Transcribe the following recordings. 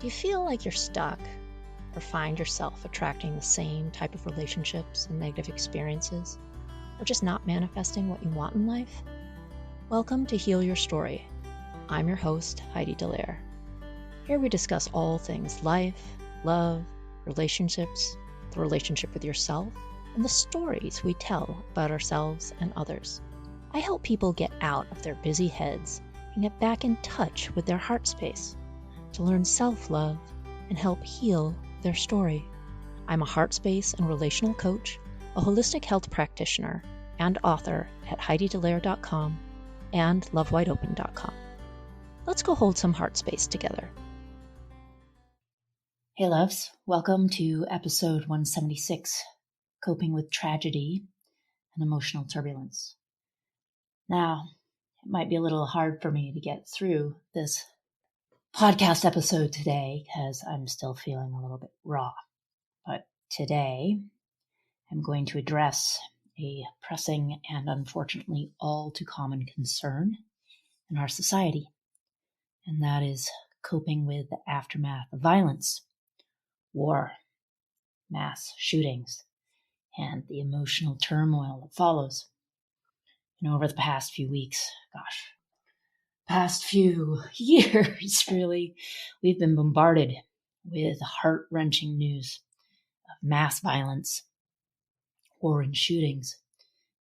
Do you feel like you're stuck or find yourself attracting the same type of relationships and negative experiences, or just not manifesting what you want in life? Welcome to Heal Your Story. I'm your host, Heidi. Here we discuss all things life, love, relationships, the relationship with yourself, and the stories we tell about ourselves and others. I help people get out of their busy heads and get back in touch with their heart space to learn self-love and help heal their story. I'm a heart space and relational coach, a holistic health practitioner, and author at HeidiDelaire.com and LoveWideOpen.com. Let's go hold some heart space together. Hey loves, welcome to episode 176, Coping with Tragedy and Emotional Turbulence. Now, it might be a little hard for me to get through this podcast episode today because I'm still feeling a little bit raw. But today, I'm going to address a pressing and unfortunately all too common concern in our society, and that is coping with the aftermath of violence, war, mass shootings, and the emotional turmoil that follows. Over the past few weeks, past few years, really, we've been bombarded with heart-wrenching news of mass violence, war, and shootings.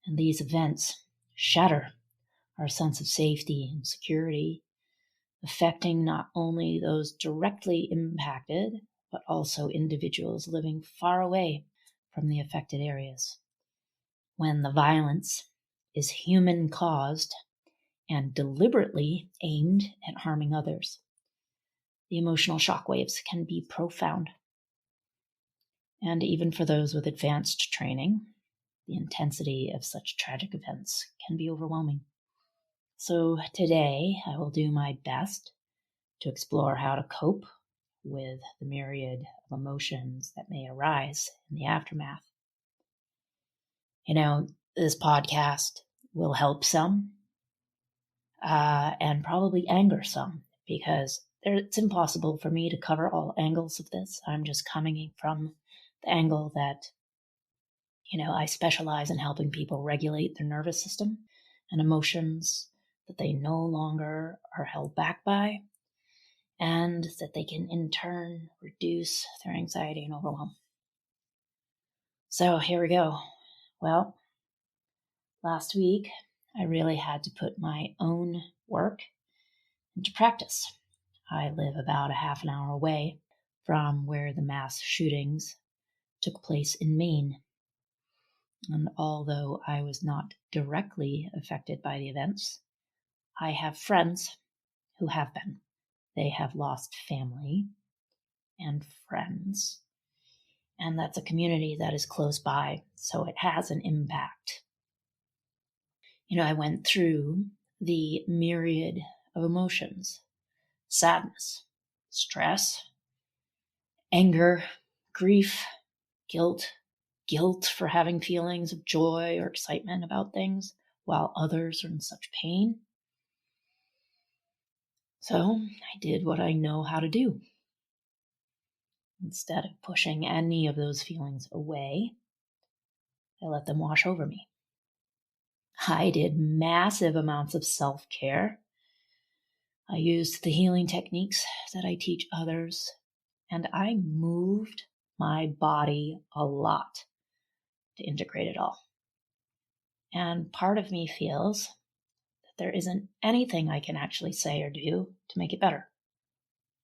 And these events shatter our sense of safety and security, affecting not only those directly impacted, but also individuals living far away from the affected areas. When the violence is human-caused and deliberately aimed at harming others, the emotional shockwaves can be profound. And even for those with advanced training, the intensity of such tragic events can be overwhelming. So today, I will do my best to explore how to cope with the myriad of emotions that may arise in the aftermath. This podcast will help some and probably anger some, because it's impossible for me to cover all angles of this. I'm just coming from the angle that, I specialize in helping people regulate their nervous system and emotions that they no longer are held back by, and that they can in turn reduce their anxiety and overwhelm. So here we go. Well, last week, I really had to put my own work into practice. I live about a half an hour away from where the mass shootings took place in Maine. And although I was not directly affected by the events, I have friends who have been. They have lost family and friends, and that's a community that is close by, so it has an impact. I went through the myriad of emotions: sadness, stress, anger, grief, guilt for having feelings of joy or excitement about things while others are in such pain. So I did what I know how to do. Instead of pushing any of those feelings away, I let them wash over me. I did massive amounts of self-care. I used the healing techniques that I teach others, and I moved my body a lot to integrate it all. And part of me feels that there isn't anything I can actually say or do to make it better.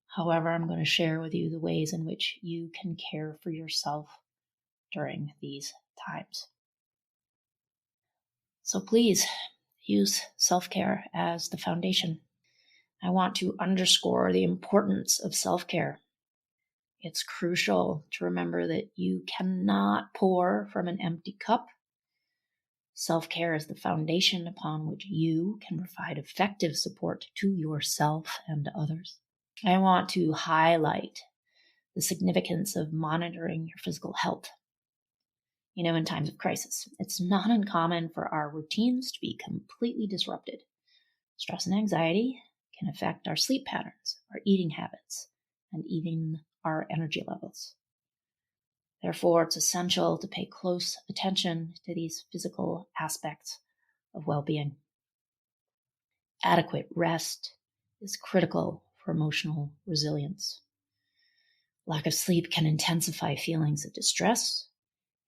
However, I'm going to share with you the ways in which you can care for yourself during these times. So please use self-care as the foundation. I want to underscore the importance of self-care. It's crucial to remember that you cannot pour from an empty cup. Self-care is the foundation upon which you can provide effective support to yourself and others. I want to highlight the significance of monitoring your physical health. In times of crisis, it's not uncommon for our routines to be completely disrupted. Stress and anxiety can affect our sleep patterns, our eating habits, and even our energy levels. Therefore, it's essential to pay close attention to these physical aspects of well-being. Adequate rest is critical for emotional resilience. Lack of sleep can intensify feelings of distress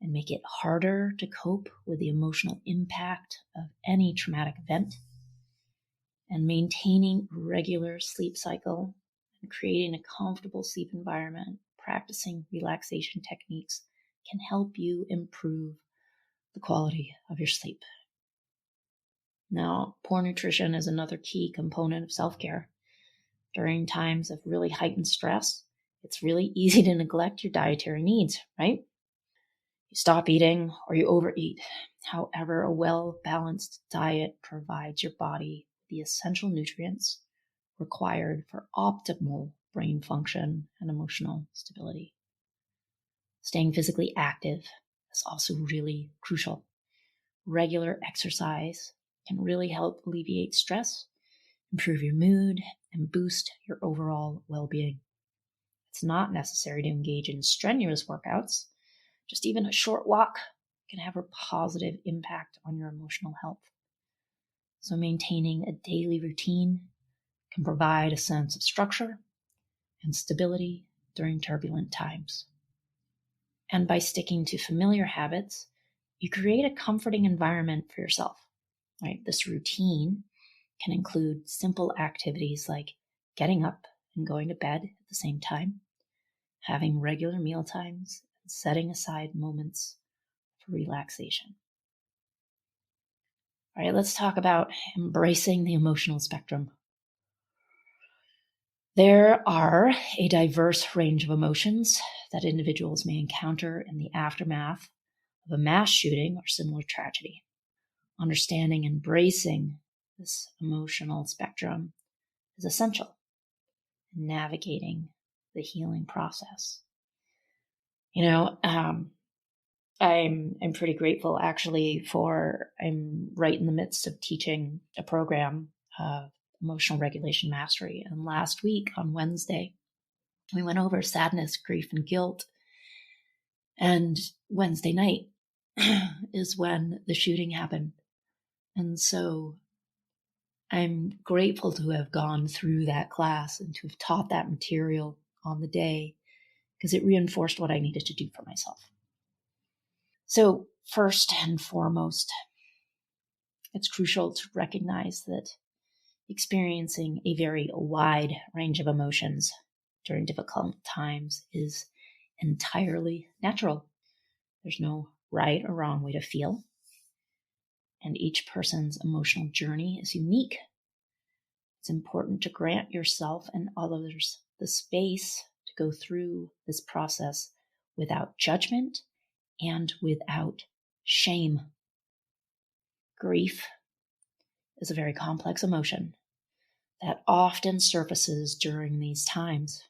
and make it harder to cope with the emotional impact of any traumatic event. And maintaining a regular sleep cycle and creating a comfortable sleep environment, practicing relaxation techniques can help you improve the quality of your sleep. Now, poor nutrition is another key component of self-care. During times of really heightened stress, it's really easy to neglect your dietary needs, right? You stop eating or you overeat. However, a well-balanced diet provides your body the essential nutrients required for optimal brain function and emotional stability. Staying physically active is also really crucial. Regular exercise can really help alleviate stress, improve your mood, and boost your overall well-being. It's not necessary to engage in strenuous workouts. Just even a short walk can have a positive impact on your emotional health. So maintaining a daily routine can provide a sense of structure and stability during turbulent times. And by sticking to familiar habits, you create a comforting environment for yourself, right? This routine can include simple activities like getting up and going to bed at the same time, having regular meal times, and setting aside moments for relaxation. All right, let's talk about embracing the emotional spectrum. There are a diverse range of emotions that individuals may encounter in the aftermath of a mass shooting or similar tragedy. Understanding and embracing this emotional spectrum is essential in navigating the healing process. I'm pretty grateful actually I'm right in the midst of teaching a program of emotional regulation mastery. And last week on Wednesday, we went over sadness, grief, and guilt. And Wednesday night is when the shooting happened. And so I'm grateful to have gone through that class and to have taught that material on the day because it reinforced what I needed to do for myself. So first and foremost, it's crucial to recognize that experiencing a very wide range of emotions during difficult times is entirely natural. There's no right or wrong way to feel, and each person's emotional journey is unique. It's important to grant yourself and others the space to go through this process without judgment and without shame. Grief is a very complex emotion that often surfaces during these times.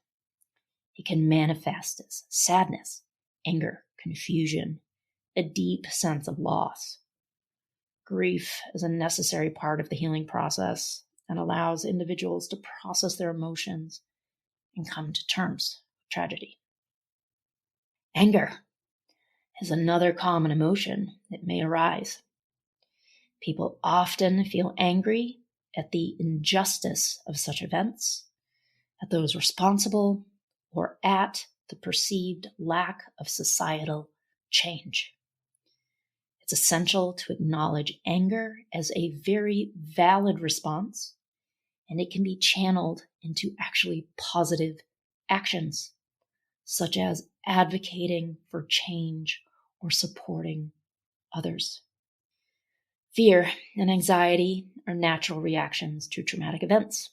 It can manifest as sadness, anger, confusion, a deep sense of loss. Grief is a necessary part of the healing process and allows individuals to process their emotions and come to terms with tragedy. Anger is another common emotion that may arise. People often feel angry at the injustice of such events, at those responsible, or at the perceived lack of societal change. It's essential to acknowledge anger as a very valid response, and it can be channeled into actually positive actions, such as advocating for change or supporting others. Fear and anxiety are natural reactions to traumatic events.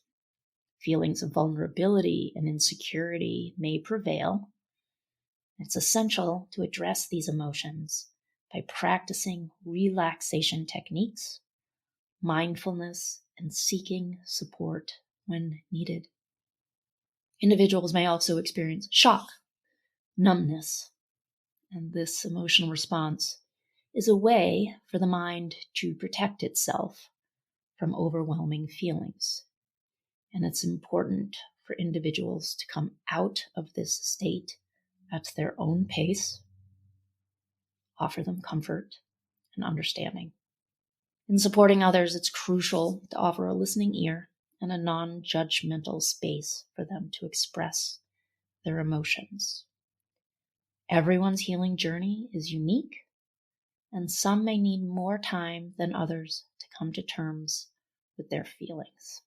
Feelings of vulnerability and insecurity may prevail. It's essential to address these emotions by practicing relaxation techniques, mindfulness, and seeking support when needed. Individuals may also experience shock, numbness, and this emotional response is a way for the mind to protect itself from overwhelming feelings. And it's important for individuals to come out of this state at their own pace, offer them comfort and understanding. In supporting others, it's crucial to offer a listening ear and a non-judgmental space for them to express their emotions. Everyone's healing journey is unique, and some may need more time than others to come to terms with their feelings.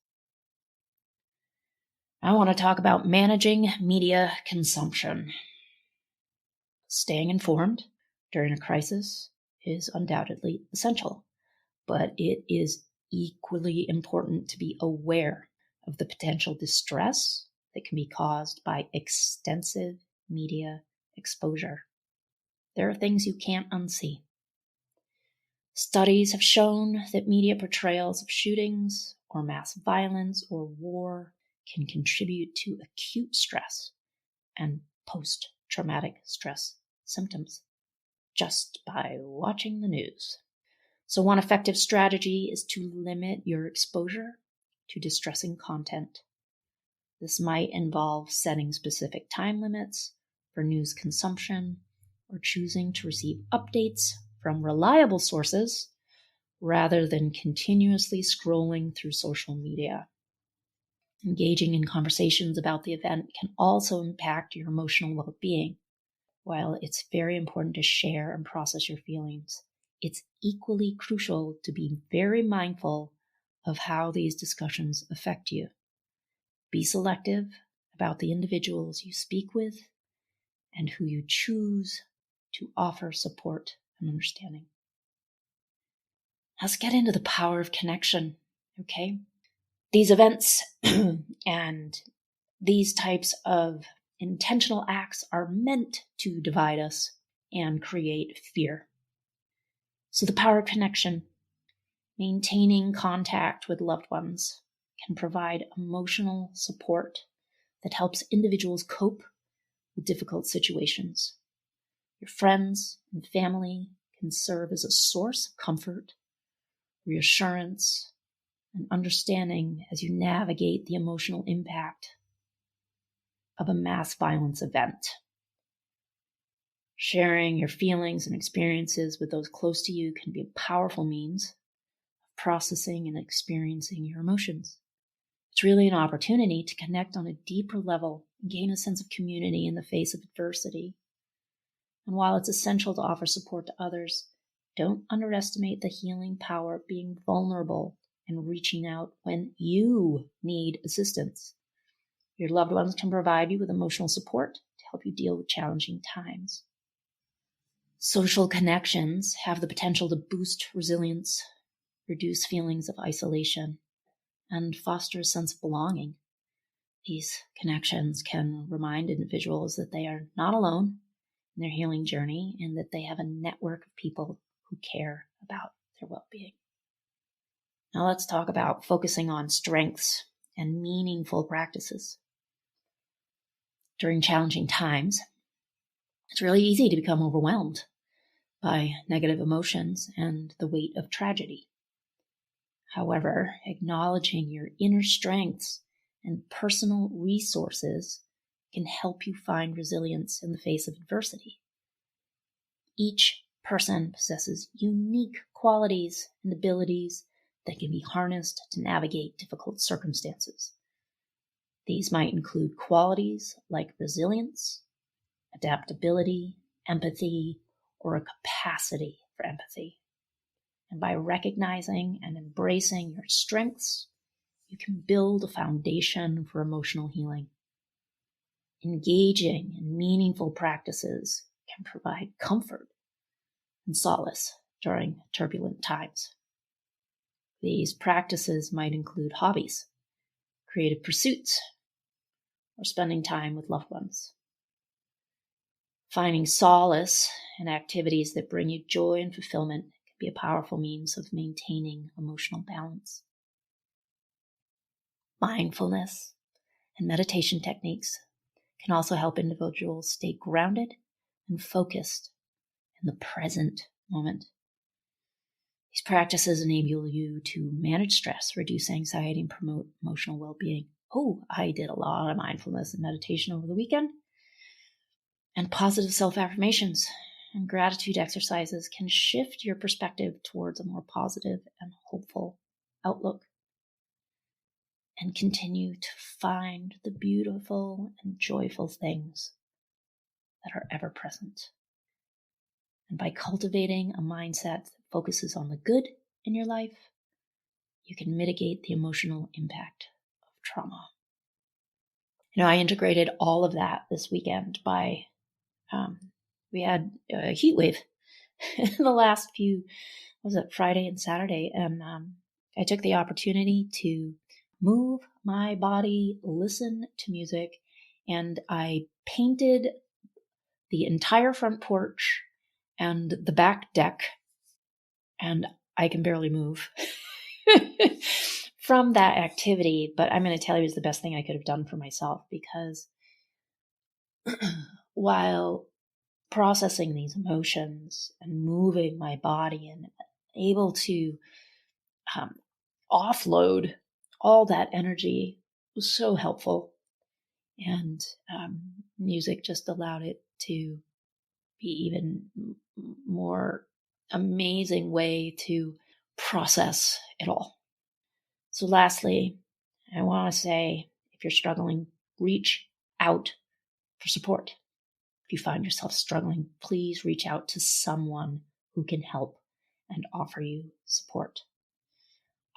I want to talk about managing media consumption. Staying informed during a crisis is undoubtedly essential, but it is equally important to be aware of the potential distress that can be caused by extensive media exposure. There are things you can't unsee. Studies have shown that media portrayals of shootings or mass violence or war can contribute to acute stress and post-traumatic stress symptoms just by watching the news. So one effective strategy is to limit your exposure to distressing content. This might involve setting specific time limits for news consumption or choosing to receive updates from reliable sources rather than continuously scrolling through social media. Engaging in conversations about the event can also impact your emotional well-being. While it's very important to share and process your feelings, it's equally crucial to be very mindful of how these discussions affect you. Be selective about the individuals you speak with and who you choose to offer support and understanding. Let's get into the power of connection, okay? These events and these types of intentional acts are meant to divide us and create fear. So the power of connection, maintaining contact with loved ones, can provide emotional support that helps individuals cope with difficult situations. Your friends and family can serve as a source of comfort, reassurance, and understanding as you navigate the emotional impact of a mass violence event. Sharing your feelings and experiences with those close to you can be a powerful means of processing and experiencing your emotions. It's really an opportunity to connect on a deeper level and gain a sense of community in the face of adversity. And while it's essential to offer support to others, don't underestimate the healing power of being vulnerable and reaching out when you need assistance. Your loved ones can provide you with emotional support to help you deal with challenging times. Social connections have the potential to boost resilience, reduce feelings of isolation, and foster a sense of belonging. These connections can remind individuals that they are not alone in their healing journey and that they have a network of people who care about their well-being. Now let's talk about focusing on strengths and meaningful practices. During challenging times, it's really easy to become overwhelmed by negative emotions and the weight of tragedy. However, acknowledging your inner strengths and personal resources can help you find resilience in the face of adversity. Each person possesses unique qualities and abilities that can be harnessed to navigate difficult circumstances. These might include qualities like resilience, adaptability, empathy, or a capacity for empathy. And by recognizing and embracing your strengths, you can build a foundation for emotional healing. Engaging in meaningful practices can provide comfort and solace during turbulent times. These practices might include hobbies, creative pursuits, or spending time with loved ones. Finding solace in activities that bring you joy and fulfillment can be a powerful means of maintaining emotional balance. Mindfulness and meditation techniques can also help individuals stay grounded and focused in the present moment. These practices enable you to manage stress, reduce anxiety, and promote emotional well-being. I did a lot of mindfulness and meditation over the weekend. And positive self-affirmations and gratitude exercises can shift your perspective towards a more positive and hopeful outlook, and continue to find the beautiful and joyful things that are ever present. And by cultivating a mindset that focuses on the good in your life, you can mitigate the emotional impact of trauma. I integrated all of that this weekend by, we had a heat wave in the last few, Friday and Saturday, and I took the opportunity to move my body, listen to music, and I painted the entire front porch and the back deck, and I can barely move from that activity. But I'm going to tell you, it was the best thing I could have done for myself, because while processing these emotions and moving my body and able to offload all that energy was so helpful. And music just allowed it to be even more amazing way to process it all. So lastly, I want to say, if you're struggling, reach out for support. If you find yourself struggling, please reach out to someone who can help and offer you support.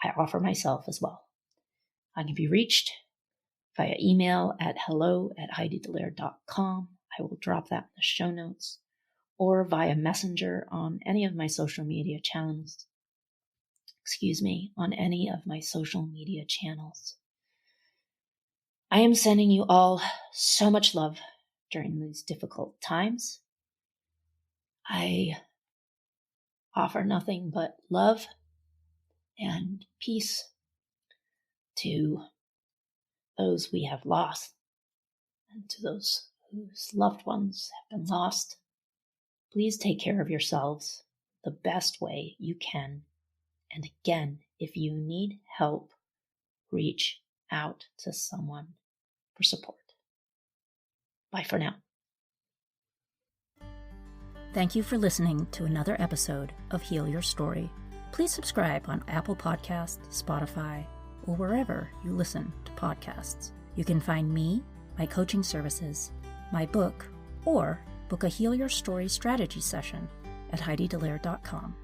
I offer myself as well. I can be reached via email at hello@heididelaire.com. I will drop that in the show notes, or via messenger on any of my social media channels. I am sending you all so much love during these difficult times. I offer nothing but love and peace to those we have lost, and to those whose loved ones have been lost. Please take care of yourselves the best way you can. And again, if you need help, reach out to someone for support. Bye for now. Thank you for listening to another episode of Heal Your Story. Please subscribe on Apple Podcasts, Spotify, or wherever you listen to podcasts. You can find me, my coaching services, my book, or book a Heal Your Story strategy session at HeidiDelaire.com.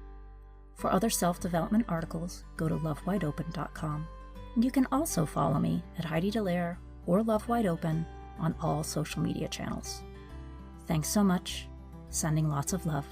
For other self-development articles, go to lovewideopen.com. And you can also follow me at Heidi Delaire or Love Wide Open on all social media channels. Thanks so much. Sending lots of love.